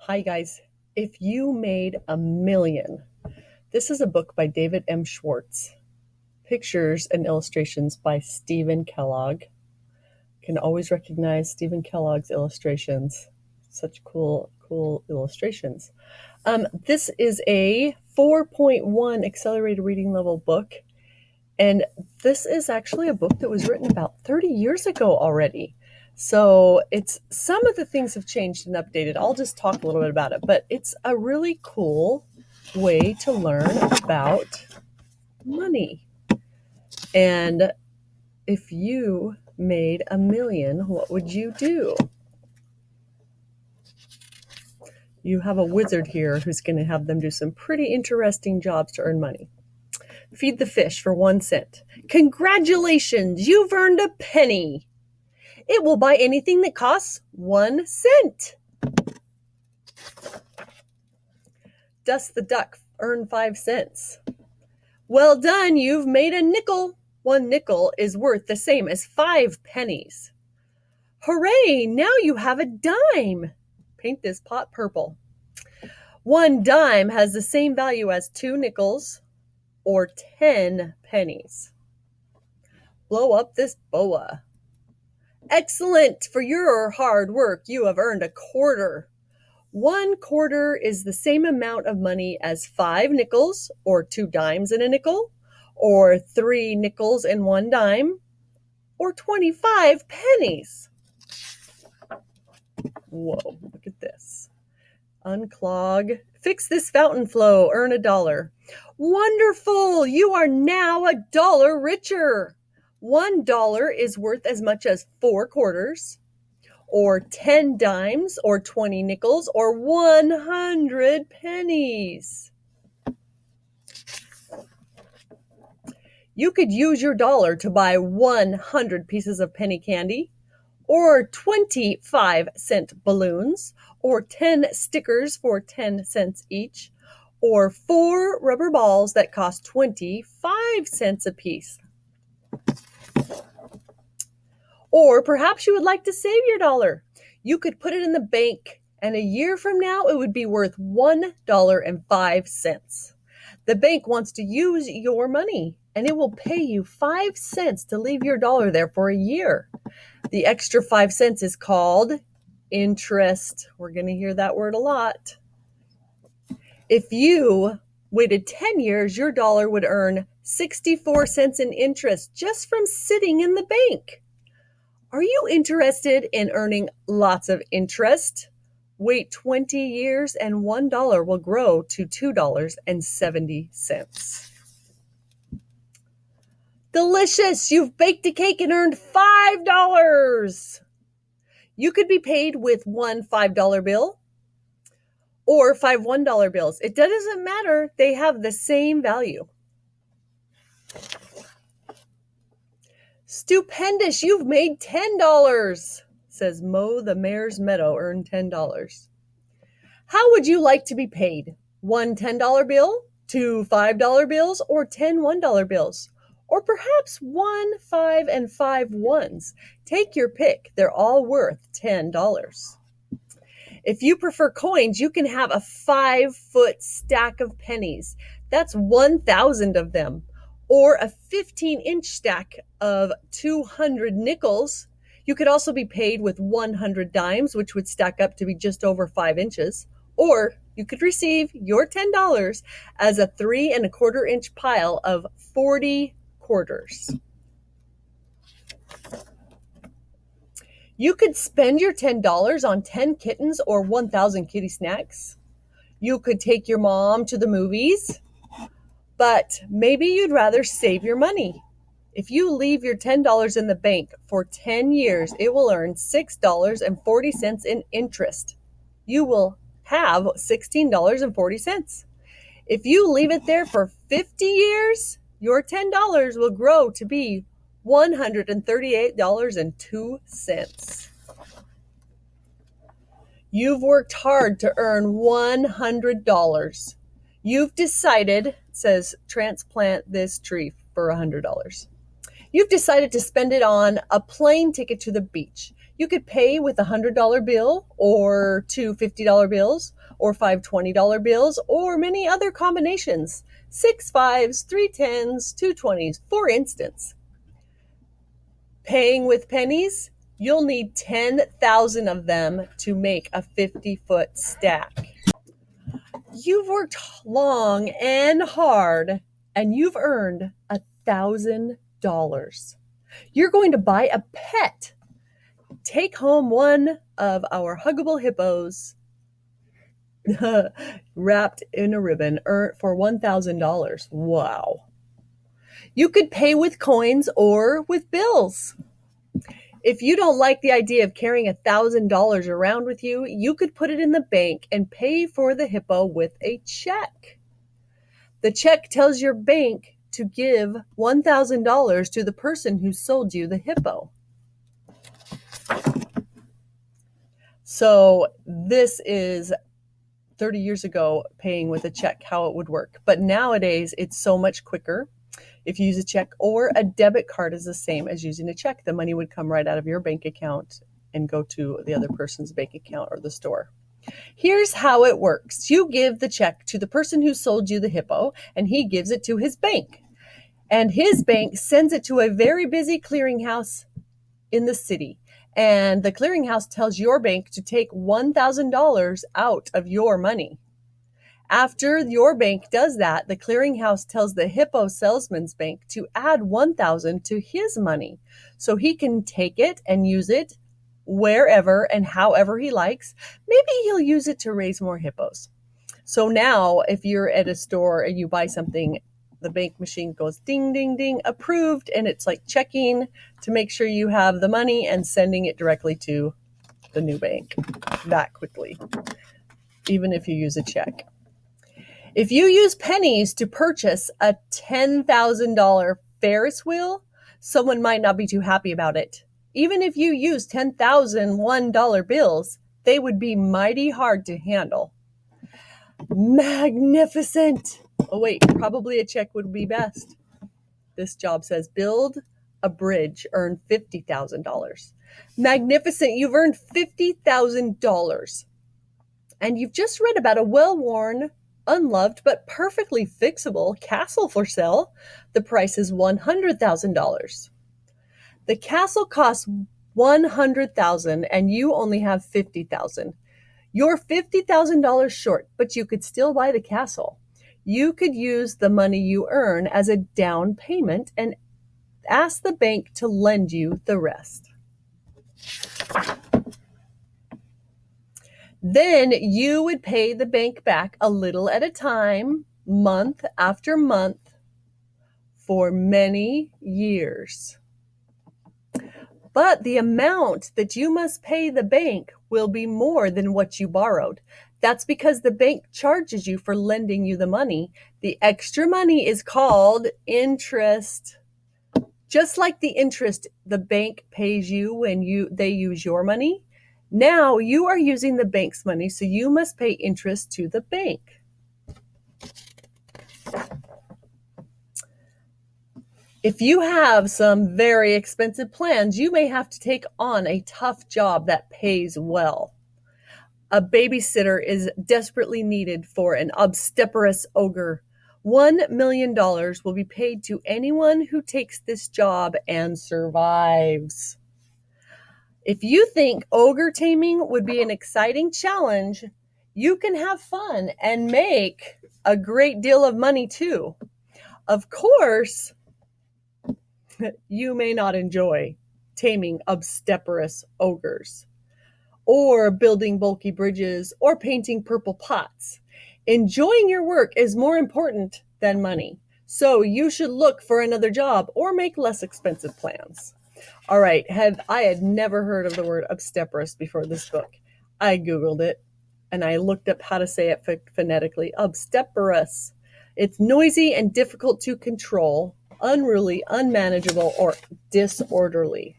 Hi, guys. If you made a million, this is a book by David M. Schwarts. Pictures and illustrations by Stephen Kellogg. Can always recognize Stephen Kellogg's illustrations. Such cool illustrations. This is a 4.1 accelerated reading level book. And this is actually a book that was written about 30 years ago already. So it's some of the things have changed and updated. I'll just talk a little bit about it, but it's a really cool way to learn about money. And if you made a million, what would you do? You have a wizard here who's going to have them do some pretty interesting jobs to earn money. Feed the fish for 1 cent. Congratulations, you've earned a penny. It will buy anything that costs 1 cent. Dust the duck, earn 5 cents. Well done, you've made a nickel. 1 nickel is worth the same as 5 pennies. Hooray, now you have a dime. Paint this pot purple. 1 dime has the same value as 2 nickels or 10 pennies. Blow up this boa. Excellent! For your hard work, you have earned a quarter. 1 quarter is the same amount of money as 5 nickels, or 2 dimes and a nickel, or 3 nickels and 1 dime, or 25 pennies. Whoa, look at this. Unclog. Fix this fountain flow, earn $1. Wonderful! You are now $1 richer. $1 is worth as much as 4 quarters, or 10 dimes, or 20 nickels, or 100 pennies. You could use your dollar to buy 100 pieces of penny candy, or 25-cent balloons, or 10 stickers for 10 cents each, or 4 rubber balls that cost 25 cents a piece. Or perhaps you would like to save your dollar. You could put it in the bank, and a year from now it would be worth $1.05. The bank wants to use your money, and it will pay you 5 cents to leave your dollar there for a year. The extra 5 cents is called interest. We're going to hear that word a lot. If you waited 10 years, your dollar would earn 64 cents in interest just from sitting in the bank. Are you interested in earning lots of interest? Wait 20 years and $1 will grow to $2.70. Delicious! You've baked a cake and earned $5. You could be paid with 1 $5 bill or 5 $1 bills. It doesn't matter. They have the same value. Stupendous! You've made $10, says Mo the Mayor's Meadow earned $10. How would you like to be paid? 1 $10 bill, 2 $5 bills, or 10 $1 bills? Or perhaps 1 5 and 5 ones. Take your pick. They're all worth $10. If you prefer coins, you can have a 5-foot stack of pennies. That's 1,000 of them. Or a 15-inch stack of 200 nickels. You could also be paid with 100 dimes, which would stack up to be just over 5 inches. Or you could receive your $10 as a 3 1/4 inch pile of 40 quarters. You could spend your $10 on 10 kittens or 1,000 kitty snacks. You could take your mom to the movies, but maybe you'd rather save your money. If you leave your $10 in the bank for 10 years, it will earn $6.40 in interest. You will have $16.40. If you leave it there for 50 years, your $10 will grow to be $138.02. You've worked hard to earn $100. You've decided, it says, transplant this tree for $100. You've decided to spend it on a plane ticket to the beach. You could pay with a $100 bill or two $50 bills or five $20 bills or many other combinations. 6 5s, 3 10s, 2 20s, for instance. Paying with pennies, you'll need 10,000 of them to make a 50-foot stack. You've worked long and hard and you've earned $1,000. You're going to buy a pet. Take home one of our huggable hippos wrapped in a ribbon for $1,000. Wow. You could pay with coins or with bills. If you don't like the idea of carrying $1,000 around with you, you could put it in the bank and pay for the hippo with a check. The check tells your bank to give $1,000 to the person who sold you the hippo. So this is 30 years ago, paying with a check, how it would work. But nowadays, it's so much quicker. If you use a check or a debit card is the same as using a check. The money would come right out of your bank account and go to the other person's bank account or the store. Here's how it works. You give the check to the person who sold you the hippo, and he gives it to his bank. And his bank sends it to a very busy clearinghouse in the city. And the clearinghouse tells your bank to take $1,000 out of your money. After your bank does that, the clearinghouse tells the hippo salesman's bank to add $1,000 to his money so he can take it and use it wherever and however he likes. Maybe he'll use it to raise more hippos. So now if you're at a store and you buy something, the bank machine goes ding, ding, ding, approved, and it's like checking to make sure you have the money and sending it directly to the new bank that quickly, even if you use a check. If you use pennies to purchase a $10,000 Ferris wheel, someone might not be too happy about it. Even if you use 10,000 $1 bills, they would be mighty hard to handle. Magnificent. Oh wait, probably a check would be best. This job says build a bridge, earn $50,000. Magnificent, you've earned $50,000. And you've just read about a well-worn, unloved, but perfectly fixable castle for sale. The price is $100,000. The castle costs $100,000 and you only have $50,000. You're $50,000 short, but you could still buy the castle. You could use the money you earn as a down payment and ask the bank to lend you the rest. Then you would pay the bank back a little at a time, month after month, for many years. But the amount that you must pay the bank will be more than what you borrowed. That's because the bank charges you for lending you the money. The extra money is called interest. Just like the interest the bank pays you when they use your money, now you are using the bank's money, so you must pay interest to the bank. If you have some very expensive plans, you may have to take on a tough job that pays well. A babysitter is desperately needed for an obstreperous ogre. $1 million will be paid to anyone who takes this job and survives. If you think ogre taming would be an exciting challenge, you can have fun and make a great deal of money too. Of course, you may not enjoy taming obstreperous ogres, or building bulky bridges, or painting purple pots. Enjoying your work is more important than money, so you should look for another job or make less expensive plans. All right, I had never heard of the word obstreperous before this book. I Googled it, and I looked up how to say it phonetically. Obstreperous. It's noisy and difficult to control, unruly, unmanageable, or disorderly.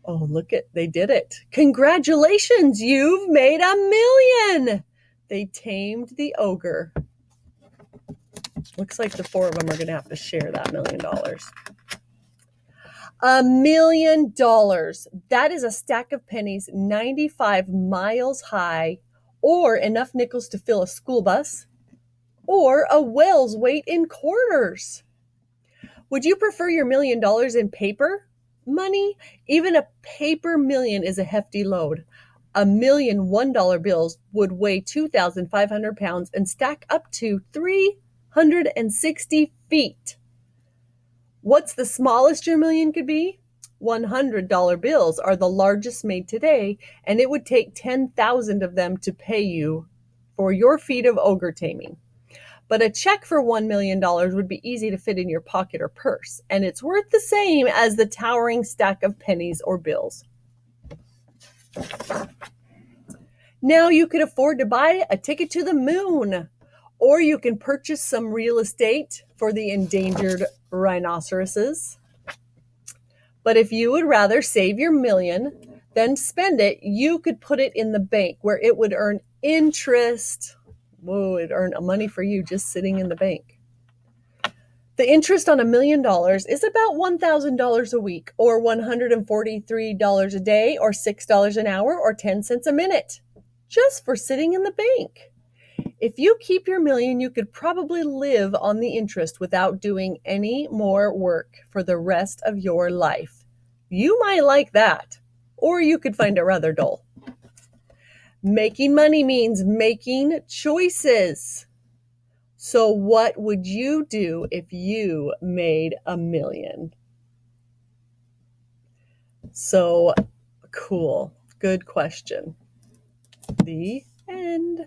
Oh, they did it. Congratulations, you've made $1 million. They tamed the ogre. Looks like the four of them are going to have to share that $1 million. $1 million. That is a stack of pennies 95 miles high, or enough nickels to fill a school bus, or a whale's weight in quarters. Would you prefer your $1 million in paper money? Even a paper million is a hefty load. $1 million $1 bills would weigh 2,500 pounds and stack up to 360 feet. What's the smallest your million could be? $100 bills are the largest made today, and it would take 10,000 of them to pay you for your feat of ogre taming. But a check for $1 million would be easy to fit in your pocket or purse, and it's worth the same as the towering stack of pennies or bills. Now you could afford to buy a ticket to the moon, or you can purchase some real estate for the endangered rhinoceroses. But if you would rather save your million than spend it, you could put it in the bank where it would earn interest. Whoa, it'd earn money for you just sitting in the bank. The interest on $1 million is about $1,000 a week, or $143 a day, or $6 an hour, or 10 cents a minute, just for sitting in the bank. If you keep your million, you could probably live on the interest without doing any more work for the rest of your life. You might like that, or you could find it rather dull. Making money means making choices. So what would you do if you made $1 million? So cool. Good question. The end.